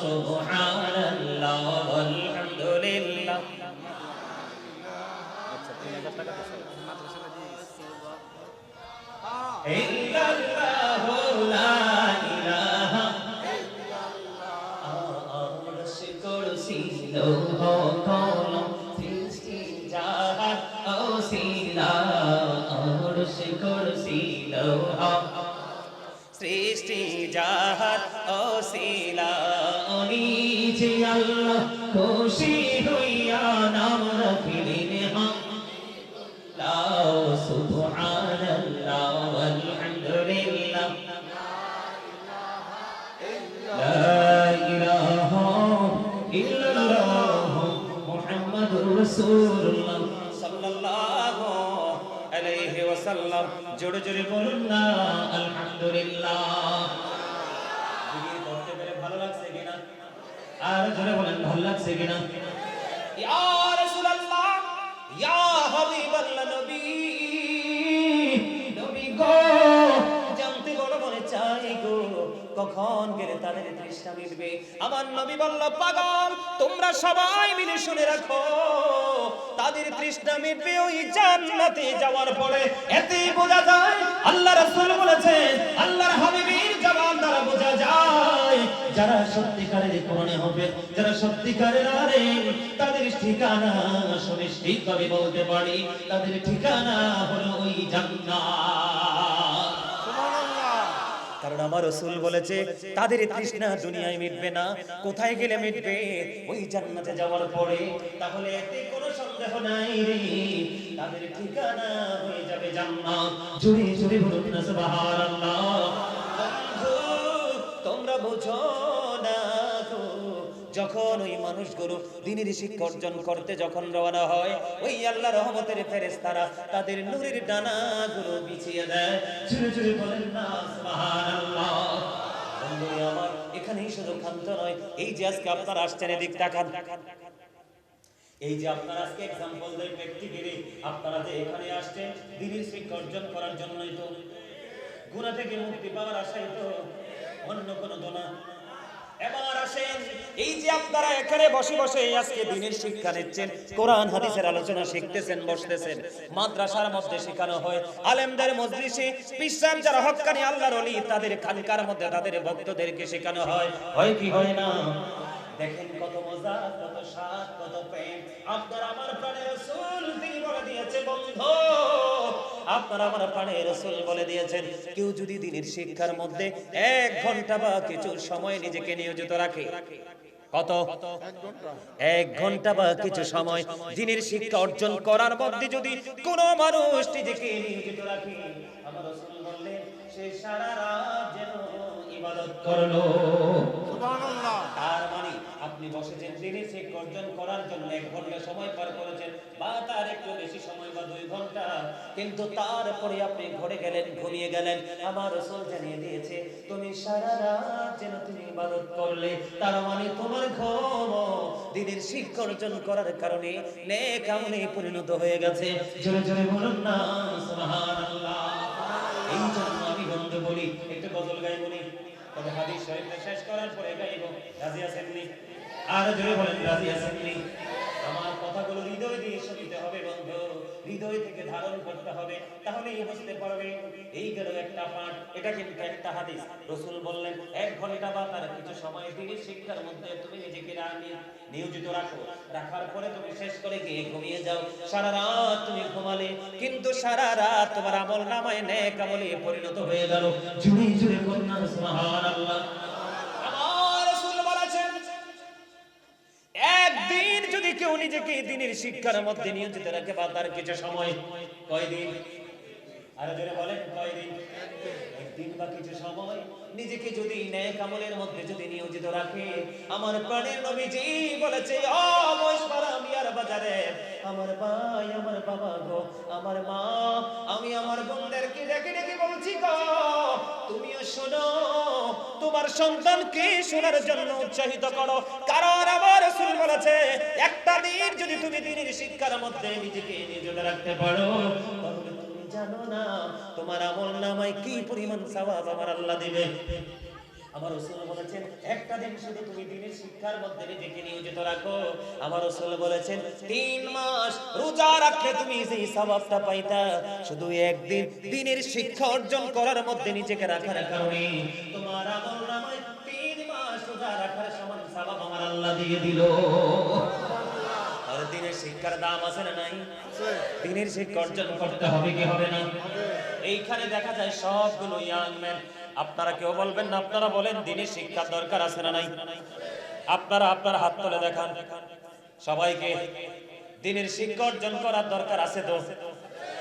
সুবহানাল্লাহ আলহামদুলিল্লাহ। ইল্লাল্লাহ লা ইলাহা আরশ কুরসি লৌহ কলম সৃষ্টি জাহান ওসিলা, আরশ কুরসি লৌহ সৃষ্টি জাহান ওসিলা, নিজে আল্লাহ খুশি হইয়া নাম রাখিলেন হামদুলিল্লাহ। সুবহানাল্লাহ আলহামদুলিল্লাহ লা ইলাহা ইল্লাল্লাহ মুহাম্মাদুর রাসূলুল্লাহ সাল্লাল্লাহু আলাইহি ওয়াসাল্লাম। জোরে জোরে বলুন না আলহামদুলিল্লাহ। জিকির করতে পেরে ভালো লাগছে কিনা? আর জোরে বলেন ভালো লাগছে কিনা? ইয়া রাসূলুল্লাহ, ইয়া হাবিবাল্লাহ, নবী নবী গো, জানতে বড় মনে চাই গো, কখন গেলে তাদের তৃষ্ণা মিটবে? আমার নবী বলল, পাগল তোমরা সবাই মিলে শুনে রাখো, তাদের তৃষ্ণা মিটবে ওই জান্নাতে যাওয়ার পরে। এতে বোঝা যায় আল্লাহ রাসূল বলেছেন, আল্লাহর হাবিবের জবান দ্বারা বোঝা যায় যারা সত্যিকারের কোরআনে হবে, যারা সত্যিকারের আলেম, তাদের ঠিকানা সুনিশ্চিত ভাবে বলতে পারি, তাদের ঠিকানা হলো ওই জান্নাত। কারণ আমার রাসূল বলেছে তাদের তৃষ্ণা দুনিয়ায় মিটবে না, কোথায় গেলে মিটবে? ওই জান্নাতে যাওয়ার পরে। তাহলে এতে কোনো সন্দেহ নাই রে, তাদের ঠিকানা হয়ে যাবে জান্নাত। জোরে জোরে বলুন না সুবহানাল্লাহ। বন্ধু তোমরা বুঝো না গো, যখন ওই মানুষগুলো দ্বীনের শিক্ষা অর্জন করতে যখন রওনা হয়, ওই আল্লাহর রহমতের ফেরেশতারা তাদের নূরের ডানাগুলো বিছিয়ে দেয়। জোরে জোরে বলেন না সুবহানাল্লাহ। বন্ধু আমার, এখানেই শুধু ক্ষান্ত নয়, এই যে আজকে আপনারা আসছেন, এদিক তাকান, এই যে আপনারা আজকে एग्जांपल দেই প্র্যাকটিক্যালি, আপনারা যে এখানে আসছেন দ্বীনের শিক্ষা অর্জন করার জন্যই তো, গুনাহ থেকে মুক্তি পাওয়ার আশায় তো, অন্য কোনো দোনা। এবার আসেন, এই যে আপনারা এখানে বসে বসে আজকে দ্বীনের শিক্ষা নিচ্ছেন, কোরআন হাদিসের আলোচনা শিখতেছেন, বসতেছেন, মাদ্রাসার মধ্যে শেখানো হয়, আলেমদের মজলিসে পিসাব যারা হক্কানি আল্লাহর ওলি তাদের খানকার মধ্যে তাদের ভক্তদেরকে শেখানো হয়, হয় কি হয় না? দেখেন কত মজা, কত স্বাদ, কত প্রেম। আপনার আমার প্রাণের রাসূল তিনি বলে দিয়েছে বন্ধু, আপনার আমার প্রাণের রাসূল বলে দিয়েছেন কেউ যদি দিনের শিক্ষার মধ্যে 1 ঘন্টা বা কিছু সময় নিজেকে নিয়োজিত রাখে, কত 1 ঘন্টা বা কিছু সময় দিনের শিক্ষা অর্জন করার মধ্যে যদি কোনো মানুষ নিজেকে নিয়োজিত রাখে, আমার রাসূল বললেন সে সারা রাত যেন ইবাদত করলো। সুবহানাল্লাহ। তার মানে আপনি বসেছেন দিনের শিক্ষা অর্জন করার জন্য 1 ঘন্টা সময় পার করেছেন বা তার একটু বেশি সময় বা 2 ঘন্টা, কিন্তু তারপরে আপনি ঘরে গেলেন, ঘুমিয়ে গেলেন, আমার রাসূল জানিয়ে দিয়েছে তুমি সারা রাত যেন তুমি ইবাদত করলে। তার মানে তোমার ঘুম দিনের শিক্ষা অর্জন করার কারণে নেক আমলে পরিণত হয়ে গেছে। জোরে জোরে বলুন না সুবহানাল্লাহ। এই জন্য আমি বন্ধু বলি একটু গজল গাই বলি, তবে হাদিস শরীফটা শেষ করার পরে গাইব। রাজি আছেন নি? আর জোরে বলেন রাজি আছেন নি? আমার কথাগুলো হৃদয় দিয়ে শুনতে হবে বন্ধু, হৃদয় থেকে ধারণ করতে হবে, তাহলেই বুঝতে পারবে। এই গেল একটা পাঠ, এটা কিন্তু একটা হাদিস। রাসূল বললেন 1 ঘন্টা বা তার কিছু সময় দিনের শিক্ষার মধ্যে তুমি নিজেকে নিয়োজিত রাখো, রাখার পরে তুমি শেষ করে গিয়ে ঘুমিয়ে যাও। সারা রাত তুমি ঘুমালে, কিন্তু সারা রাত তোমার আমল নামায় নেক আমলে পরিণত হয়ে গেল। জুড়ে জুড়ে বলুন সুবহানাল্লাহ। আমার রাসূল বলেছেন একদিন যদি কেউ নিজেকে দিনের শিক্ষার মধ্যে নিয়োজিত রাখে বা তার কিছু সময়, কয়দিন? আর জোরে বলেন কয়দিন? একদিন বা কিছু সময় নিজেকে যদি নেক আমলের মধ্যে যদি নিয়োজিত রাখে, আমার প্রাণের নবীজি বলেছে ও মহেশপাড়া মিয়ার বাজারে আমার ভাই, আমার বাবা গো, আমার মা, আমি আমার বোনদেরকে ডেকে ডেকে বলছি গো তুমিও শোনো, তোমার সন্তানকে শোনার জন্য উৎসাহিত করো। কারণ আমার রাসূল বলেছে একটা দিন যদি তুমি দিনের শিক্ষার মধ্যে নিজেকে নিয়োজিত রাখতে পারো, তাহলে তুমি জানো না তোমার আমল নামায় কি পরিমাণ সওয়াব আমার আল্লাহ দিবে। আমার রাসূল বলেছেন একটা দিন শুধু তুমি দিনের শিক্ষার মধ্যে নিজেকে নিয়োজিত রাখো, আমার রাসূল বলেছেন 3 মাস রোজা রাখলে তুমি যে সওয়াবটা পাইতা, শুধু একদিন দিনের শিক্ষা অর্জন করার মধ্যে নিজেকে রাখার কারণে তোমার আমল নামায় 3 মাস রোজা রাখার সমান সওয়াব আমার আল্লাহ দিয়ে দিল। আর দিনের শিক্ষার দাম আছে না নাই? দিনের শিক্ষা অর্জন করতে হবে কি হবে না? এইখানে দেখা যায় সবগুলো ইয়াং ম্যান। আপনারা কেউ বলবেন না, আপনারা বলেন দিনের শিক্ষার দরকার আছে না নাই? আপনারা আপনার হাত তুলে দেখান। সবাইকে দিনের শিক্ষা অর্জন করার দরকার আছে তো?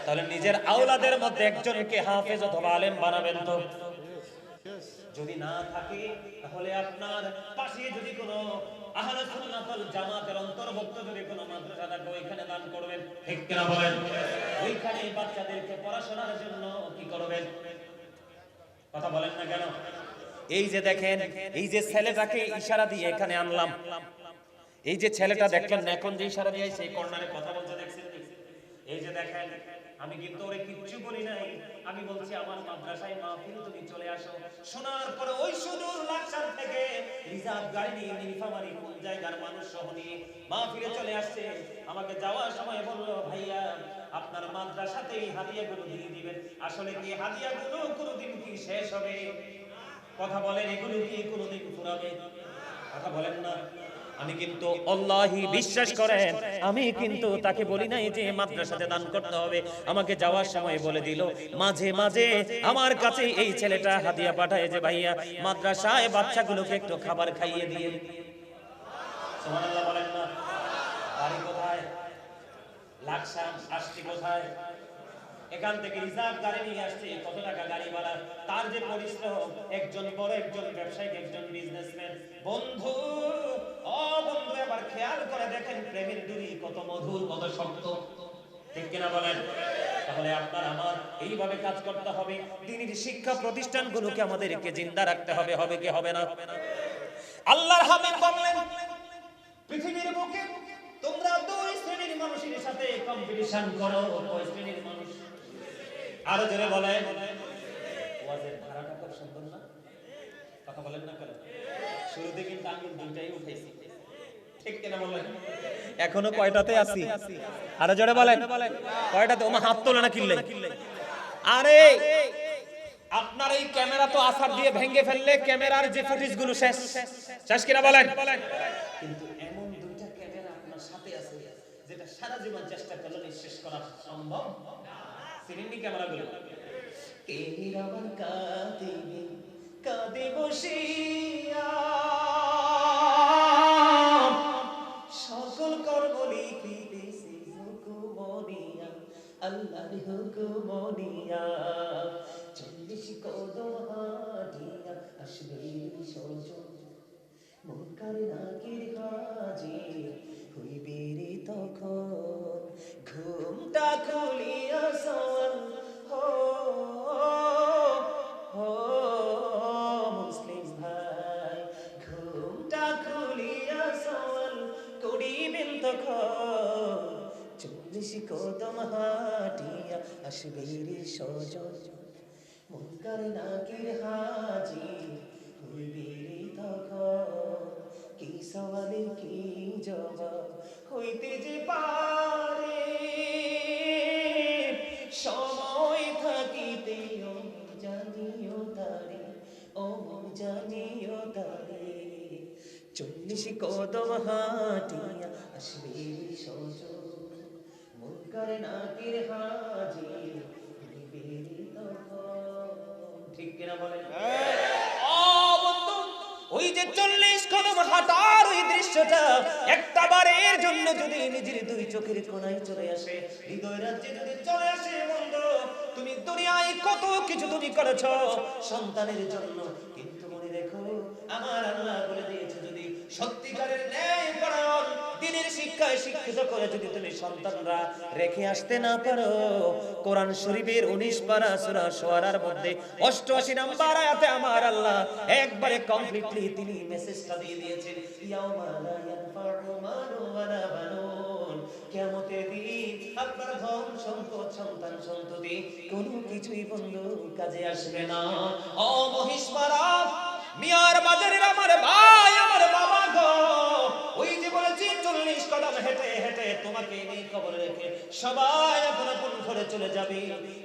তাহলে নিজের আওলাদের মধ্যে একজনকে হাফেজ অথবা আলেম বানাবেন তো? যদি না থাকে তাহলে আপনার পাশে যদি কোনো আহলে সুন্নাত ওয়াল জামাতের অন্তর্ভুক্ত যদি কোনো মাদ্রাসা থাকে ওইখানে দান করবেন, ঠিক কিনা বলেন? ওইখানে বাচ্চাদেরকে পড়াশোনার জন্য কি করবেন? কথা বলেন না কেন? এই যে দেখেন, এই যে ছেলেটাকে ইশারা দিয়ে এখানে আনলাম, এই যে ছেলেটা দেখলেন না এখন যে ইশারা দিয়ে সেই কর্নারে কথা বলতে দেখছেন, এই যে দেখেন আমি কিন্তু ওরে কিচ্ছু বলি নাই, আমি বলছি আমার মাদ্রাসায় মাহফিল তুমি চলে আসো। শোনার পরে ওই সুদূর লাকসাম থেকে রিজার্ভ গাড়ি নিয়ে নীলফামারী কোন জায়গার মানুষ সহ নিয়ে মাহফিলে চলে আসছে। আমাকে যাওয়ার সময় বললো ভাইয়া আপনার মাদ্রাসাতেই হাদিয়াগুলো দিয়ে দিবেন। আসলে কি হাদিয়াগুলো কোনোদিন কি শেষ হবে? কথা বলেন এগুলো কি কোনোদিন ফুরাবে? কথা বলেন না। আমি কিন্তু আল্লাহি বিশ্বাস করেন, আমি কিন্তু তাকে বলি নাই যে মাদ্রাসাতে দান করতে হবে। আমাকে যাওয়ার সময় বলে দিল, মাঝে মাঝে আমার কাছে এই ছেলেটা হাদিয়া পাঠায় যে ভাইয়া মাদ্রাসায় বাচ্চাগুলোকে একটু খাবার খাইয়ে দিয়ে। সুবহানাল্লাহ বলেন না। বাড়ি কোথায়? লাকসাম। আসছে কোথায়? এখান থেকে রিজার্ভ গাড়ি নিয়ে আসছে। কত টাকা গাড়ি ভাড়া, তার যে পরিশ্রম। একজন বড় একজন ব্যবসায়িক, একজন বিজনেসম্যান। বন্ধু ও বন্ধু এবার খেয়াল করে দেখেন প্রেমের দড়ি কত মধুর, কত শক্ত, ঠিক কিনা বলেন? তাহলে আপনার আমার এইভাবে কাজ করতে হবে। দিনের শিক্ষা প্রতিষ্ঠানগুলোকে আমাদেরকে জিন্দা রাখতে হবে। হবে কি হবে না? আল্লাহর হাবিব বললেন পৃথিবীর বুকে তোমরা 2 শ্রেণীর মানুষের সাথে কম্পিটিশন করো। কয় শ্রেণীর মানুষ? আরো জোরে বলেন। ওয়াজের ধারাটা খুব সুন্দর না? কথা বলেন না কেন? শুরুতে কিন্তু আঙ্গুল দুইটাই উঠাইছি, ঠিক কিনা বলেন? এখনো কয়টাতে আছি? আরো জোরে বলেন। কয়টাতে? ওমা হাত তোলে না কিল্লে। আরে আপনার এই ক্যামেরা তো আসার দিয়ে ভেঙে ফেললে ক্যামেরার যে ফুটেজ গুলো শেষ শেষ কিনা বলেন। কিন্তু এমন দুইটা ক্যামেরা আপনার সাথে আছে যেটা সারা জীবন চেষ্টা করলে শেষ করা সম্ভব না। সিনেমি ক্যামেরা গুলো কে আমার কাঁদিবে কাঁদে বসিয়া সকল কর্ম লিখিতেছি হুকুমনিয়া আল্লাহর হুকুমনিয়া 40 কদম হাঁটিয়া আসবে সজন মুনকার নাকির হাজির হইবে রে তখন ঘুমটা খুলিয়া সওয়াল হো হো মুসলিম ভাই ঘুমটা খুলিয়া সওয়াল করিবেন তখন 40 কদম হাঁটিয়া আসবে রে সজন মুনকার নাকির হাজির হইবে রে তখন কি সওয়ালের কি জবাব হইতে যে পারে সময় থাকিতে ও জানিও তারে ও জানিও তারে 40 কদম হাঁটিয়া আসবে রে সজন মুনকার নাকির হাজির হইবে রে তখন ঠিক কিনা বলেন। ওই যে 40 কদম হাঁটার ওই দৃশ্যটা একটা বারের জন্য যদি নিজের দুই চোখের কোণায় চলে আসে হৃদয় রাজ্যে যদি চলে আসে বন্ধু তুমি দুনিয়ায় কত কিছু তুমি করেছো সন্তানের জন্য কিন্তু মনে রেখো আমার আল্লাহ বলে দিয়েছে যদি সত্যিকারের ন্যায় পরায়ণ দ্বীনের শিক্ষায় শিক্ষিত করে যদি তুমি সন্তানরা রেখে আসতে না পারো কোরআন শরীফের 19 পারা সূরা শুআরার মধ্যে 88 নম্বর আয়াতে আমার আল্লাহ একবারে কমপ্লিটলি তিনি মেসেজটা দিয়ে দিয়েছেন ইয়াউমা লা ইয়ানফাউ মালুন ওয়ালা বানুন কিয়ামতের দিন আপনার ধন সম্পদ সন্তান সন্ততি কোনো কিছুই বন্ধু কাজে আসবে না। ও মহিষমারা মিয়ার বাজারের আমার ভাই আমার বাবা গো ওই যে বলেছি 40 কদম হেঁটে হেঁটে তোমাকে এই কবরে রেখে সবাই আপন আপন ঘরে চলে যাবে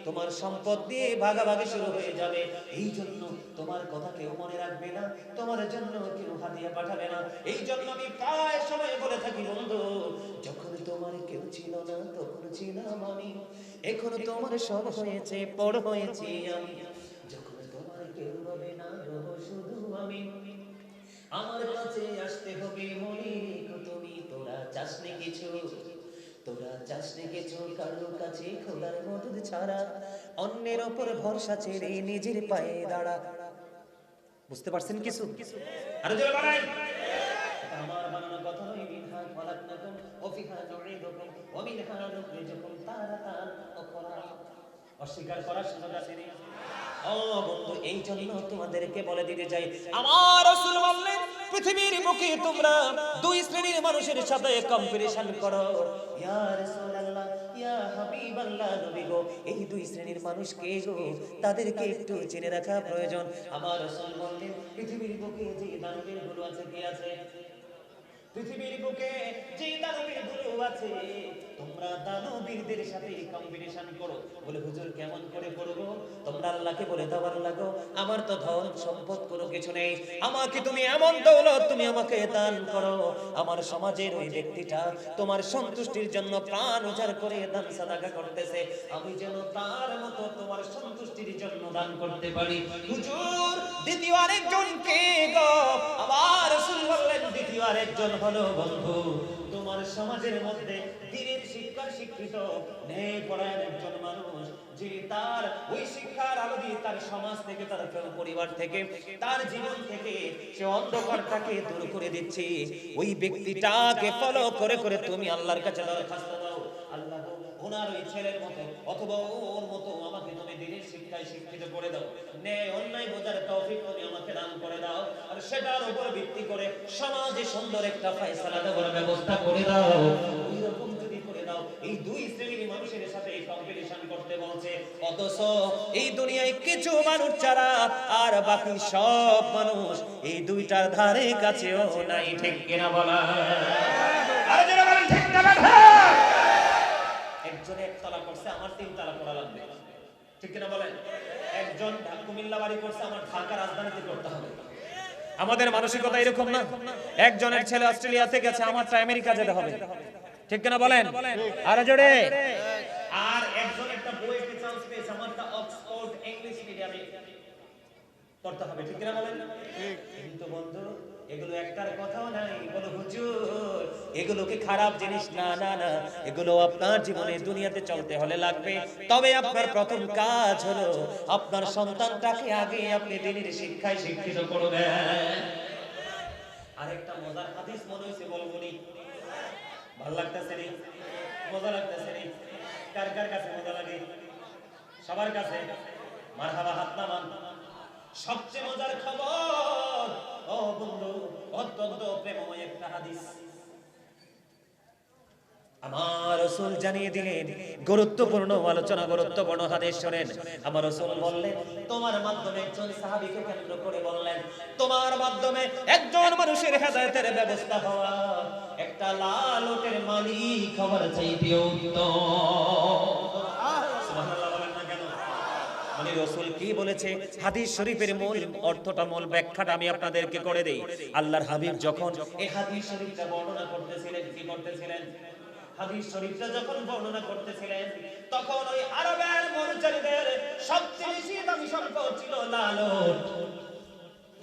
তোমার সম্পদ দিয়ে ভাগাভাগি শুরু হয়ে যাবে এই জন্য তোমার কথা কেউ মনে রাখবে না তোমার জন্য কেউ হাদিয়া পাঠাবে না এই জন্য আমি প্রায় সময় বলে থাকি বন্ধু যখন তোমার কেউ ছিল না তখন ছিলাম আমি এখন তোমার সব হয়েছে বড় হয়েছি আমি যখন তোমার কেউ হবে না রব শুধু আমি আমার কাছে আসতে হবে মনে রেখো তুমি তোরা চাসনি কিছু কারোর কাছে খোদার মদদ ছাড়া অন্যের ওপর ভরসা ছেড়ে নিজের পায়ে দাঁড়া বুঝতে পারছেন কিছু আরো জোরে বলেন আমার বানানো কথা নয় মিনহা খলাকনাকুম ওয়া ফিহা নুঈদুকুম ওয়া মিনহা নুখরিজুকুম তারাতান উখরা অস্বীকার করার সুযোগ আছে না। ও বন্ধু এই জন্য তোমাদেরকে বলে দিতে চাই আমার রাসূল বললেন পৃথিবীর বুকে তোমরা দুই শ্রেণীর মানুষের সাথে কম্পিটিশন করো ইয়া রাসূলুল্লাহ ইয়া হাবিবাল্লাহ নবী গো এই দুই শ্রেণীর মানুষ কে গো তাদেরকে একটু জেনে রাখা প্রয়োজন। আমার রাসূল বললেন পৃথিবীর বুকে যে দানবীর গুলো আছে কি আছে পৃথিবীর বুকে যে দানবীর গুলো আছে তোমরা দানবীরদের সাথে কম্পিটিশন করো বলে হুজুর কেমন করে করব তোমরা আল্লাহকে বলে দাও আল্লাহ গো আমার তো ধন সম্পদ কোনো কিছু নেই আমাকে তুমি এমন দৌলত তুমি আমাকে দান করো আমার সমাজের ওই ব্যক্তিটা তোমার সন্তুষ্টির জন্য প্রাণ উজাড় করে দান সাদাকা করতেছে আমি যেন তার মতো তোমার সন্তুষ্টির জন্য দান করতে পারি। হুজুর দ্বিতীয় আরেকজন কে গো আমার রাসূল বললেন দ্বিতীয় আরেকজন হলো বন্ধু তোমার সমাজের মধ্যে দ্বীনের শিক্ষার শিক্ষিত ন্যায় পরায়ণ একজন মানুষ যে তার ওই শিক্ষার আলো দিয়ে তার সমাজ থেকে তার পরিবার থেকে তার জীবন থেকে সে অন্ধকারটাকে দূর করে দিচ্ছে ওই ব্যক্তিটাকে ফলো করে করে তুমি আল্লাহর কাছে দরখাস্ত দাও আল্লাহ ওনার ওই ছেলের মতো অথবা ওর মতো আমাকে তুমি দ্বীনের শিক্ষায় শিক্ষিত করে দাও ন্যায় অন্যায় বোঝার তৌফিক তুমি আমাকে দান করে দাও আর সেটার উপর ভিত্তি করে সমাজে সুন্দর একটা ফয়সালা দেওয়ার ব্যবস্থা করে দাও। এরকম যদি করে দাও এই দুই শ্রেণীর মানুষের সাথে কম্পিটিশন করতে বলছে অথচ এই দুনিয়ায় কিছু মানুষ ছাড়া আর বাকি সব মানুষ এই দুইটার ধারে কাছেও নাই ঠিক কিনা বলা আর যারা বলেন ঠিক না একজনে একতলা করছে আমার 3 তলা করা লাগবে ঠিক কিনা বলেন একজন কুমিল্লা বাড়ি করছে, আমার ঢাকা রাজধানীতে করতে হবে। আমাদের মানসিকতা এরকম না। একজনের ছেলে অস্ট্রেলিয়াতে গেছে, আমারটা আমেরিকা যেতে হবে, ঠিক কিনা বলেন? আরে জোরে। আর একজন একটা বুয়েটে চান্স পেয়েছে, আমারটা অক্সফোর্ড ইংলিশ মিডিয়ামে পড়তে হবে, ঠিক কিনা বলেন? কিন্তু বন্ধু এগুলো একটার কথাও নাই। বলো হুজুর এগুলোকে খারাপ জিনিস না, না না, এগুলো আপনার জীবনে দুনিয়াতে চলতে হলে লাগবে। তবে আপনার প্রথম কাজ হলো আপনার সন্তানটাকে আগে আপনি দ্বীনের শিক্ষায় শিক্ষিত করবেন। আরেকটা মজার হাদিস মনে হইছে, বলবনি? ভালো লাগতেছে নি? মজা লাগতেছে নি? কার কার কাছে মজা লাগে? সবার কাছে মারহাবা, হাত নামান। সবচেয়ে মজার খবর ও বন্ধু, অত্যন্ত প্রেমময় একটা হাদিস আমার রাসূল জানিয়ে দিলেন। গুরুত্বপূর্ণ আলোচনা, গুরুত্বপূর্ণ হাদিস শুনেন। আমার রাসূল বললেন, তোমার মাধ্যমে একজন সাহাবীকে কেন্দ্র করে বললেন, তোমার মাধ্যমে একজন মানুষের হেদায়েতের ব্যবস্থা হওয়া একটা লাল উটের মালিক হওয়ার চাইতে উত্তম। সুবহানাল্লাহ বলেন না কেন? মানে রাসূল কি বলেছে? হাদিস শরীফের মূল অর্থটা, মূল ব্যাখ্যাটা আমি আপনাদেরকে করে দেই। আল্লাহর হাবিব যখন এই হাদিস শরীফটা বর্ণনা করতেছিলেন, কি করতেছিলেন? হাদিস শরীফটা যখন বর্ণনা করতেছিলেন, তখন ওই আরবের মরুচারীদের সবচেয়ে বেশি দামি সম্পদ ছিল লাল উট।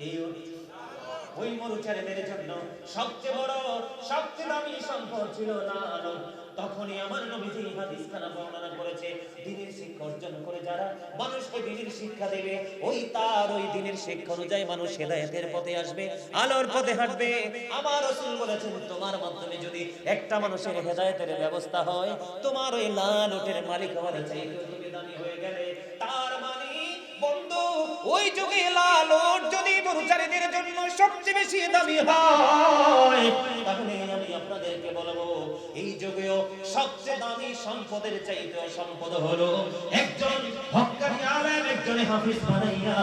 এই ওই মরুচারীদের জন্য সবচেয়ে বড়, সবচেয়ে দামি সম্পদ ছিল লাল উট। তখনই আমার নবীজি হাদিসখানা বর্ণনা করেছে, দ্বীনের শিক্ষা অর্জন করে যারা মানুষকে দ্বীনের শিক্ষা দেবে, ওই তার ওই দ্বীনের শিক্ষা অনুযায়ী মানুষ হেদায়েতের পথে আসবে, আলোর পথে হাঁটবে। আমার রাসূল বলেছেন, তোমার মাধ্যমে যদি একটা মানুষের হেদায়েতের ব্যবস্থা হয়, তোমার ওই লাল উটের মালিক হওয়ার চাইতে তুমি দামি হয়ে গেলে। তার মানে বন্ধু, ওই যুগে লাল উট যদি মরুচারীদের জন্য সবচেয়ে বেশি দামি হয়, তাহলে আমি আপনাদেরকে বলবো এই যুগেও সবচেয়ে দামি সম্পদের চাইতে সম্পদ হলো একজন হক্কানি আলেম, একজন হাফেজ বানাইয়া,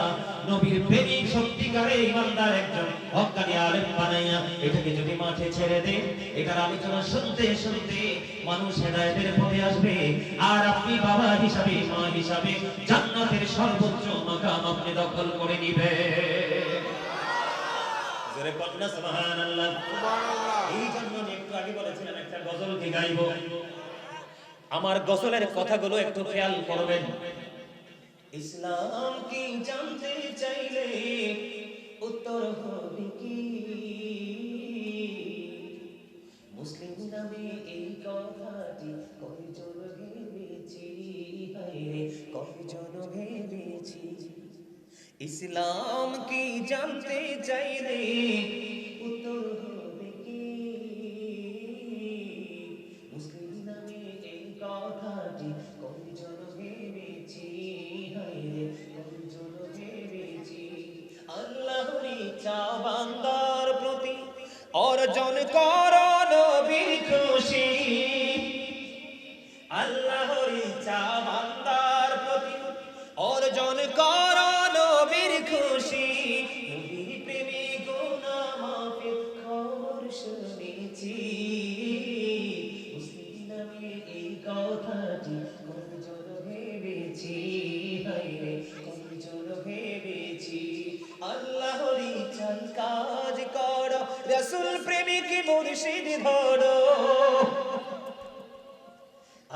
নবীর প্রেমিক সত্যিকারের ইমানদার একজন হক্কানি আলেম বানাইয়া এটাকে যদি মাঠে ছেড়ে দেন, এটার আলোচনা শুনতে শুনতে মানুষ হেদায়েতের পথে আসবে। আর আপনি বাবা হিসাবে, মা হিসাবে জান্নাতের সর্বোচ্চ মাকাম আপনি দখল করে নিবেন। জোরে কন্যা সুবহানাল্লাহ। এই জন্য আমি একটু আগে বলেছিলাম একটা গজল কি গাইবো। আমার গজলের কথাগুলো একটু খেয়াল করবেন। ইসলাম কি জানতে চাইলে উত্তর হবে কি, মুসলিম নামে এই কথাটি কয়জন ভেবেছি, হায়রে কয়জন ভেবেছি। ইসলাম কি জানতে চাইলে উত্তর হবে কি, মুসলিম নামে এই কথাটি কয়জন ভেবেছি, হায়রে কয়জন ভেবেছি। আল্লাহর ইচ্ছা বান্দার প্রতি অর্জন কর নবীর খুশি, আল্লাহর ইচ্ছা বান্দার প্রতি অর্জন কর নবীর খুশি। নবীর প্রেমে গুনাহ মাফের খবর শুনেছি, মুসলিম নামে এই কথাটি কয়জন ভেবেছি, হায়রে কয়জন ভেবেছি। আল্লাহর ইচ্ছায় কাজ কর, রাসূল প্রেমিক মুর্শিদ ধরো,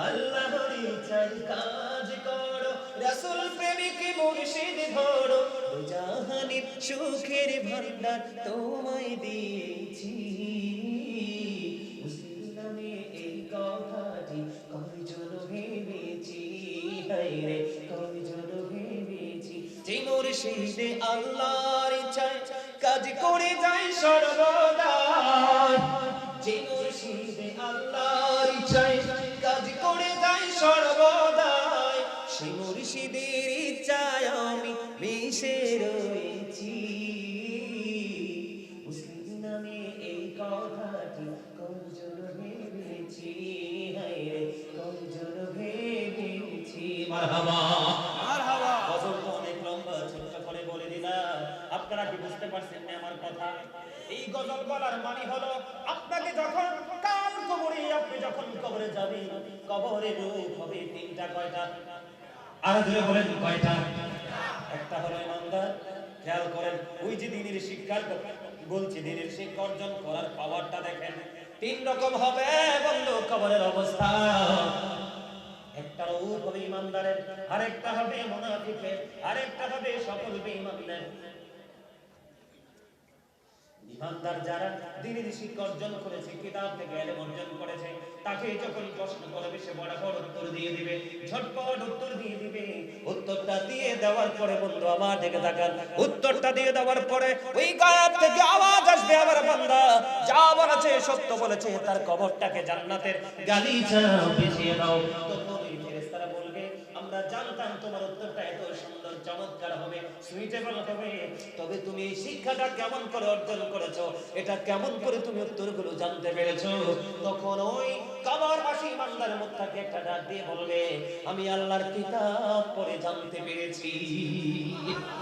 আল্লাহর ইচ্ছায় কাজ করো, রাসূল প্রেমিক মুর্শিদ ধরো। জাহানের সুখের ভান্ডার তোমায় দিয়েছি, মুসলিম নামে এই কথাটি কয়জন ভেবেছি, হায়রে কয়জন ভেবেছি। যে মুর্শিদে আল্লাহর ইচ্ছায় কাজ করে যায় সর্বদা, যে মুর্শিদে আল্লাহর ইচ্ছায় কাজ করে যায় সর্বদা, সেই মুর্শিদের ইচ্ছায় আমি মিশে রয়েছি, মুসলিম নামে এই কথাটি কয়জন ভেবেছি, হায়রে কয়জন ভেবেছি। মারহাবা মারহাবা। গজলটা অনেক লম্বা, ছোট্ট করে বলে দিলাম। আপনারা কি বুঝতে পারছেন না আমার কথা? এই গজল বলার মানে হলো আপনাকে যখন কাল কবরে, আপনি যখন কবরে যাবেন, কবরে রূপ হবে তিনটা। কয়টা? আর জোরে বলেন কয়টা? একটা হলো ইমানদার। খেয়াল করেন, ওই যে দ্বীনের শিক্ষার কথা বলছি, দ্বীনের শিক্ষা অর্জন করার পাওয়ারটা দেখেন। তিন রকম হবে বন্ধু কবরের অবস্থা। একটা রূপ হবে ইমানদারের, আরেকটা হবে মুনাফিকের, আরেকটা হবে সকল বেঈমানদের। ইমানদার যারা দ্বীনের শিক্ষা অর্জন করেছে, কিতাব থেকে ইলম অর্জন করেছে, তাকে যখন প্রশ্ন করবে সে বরাবর উত্তর দিয়ে দিবে, ঝটপট উত্তর দিয়ে দিবে। উত্তরটা দিয়ে দেওয়ার পরে বন্ধু আমার দিকে তাকান, উত্তরটা দিয়ে দেওয়ার পরে ওই গায়েব থেকে আওয়াজ আসবে, আমার বান্দা যা বলেছে সত্য বলেছে, তার কবরটাকে জান্নাতের গালিচা বিছিয়ে দাও। তখন ওই ফেরেশতারা বলবে, আমরা জানতাম তোমার উত্তরটা এত সুন্দর চমৎকার হবে, সুইটেবল হবে, তবে তুমি এই শিক্ষাটা কেমন করে অর্জন করেছো, এটা কেমন করে তুমি উত্তরগুলো জানতে পেরেছো। তখন ওই কবরবাসী ইমানদারের মুখটাকে একটা ডাক দিয়ে বলবে, আমি আল্লাহর কিতাব পড়ে জানতে পেরেছি।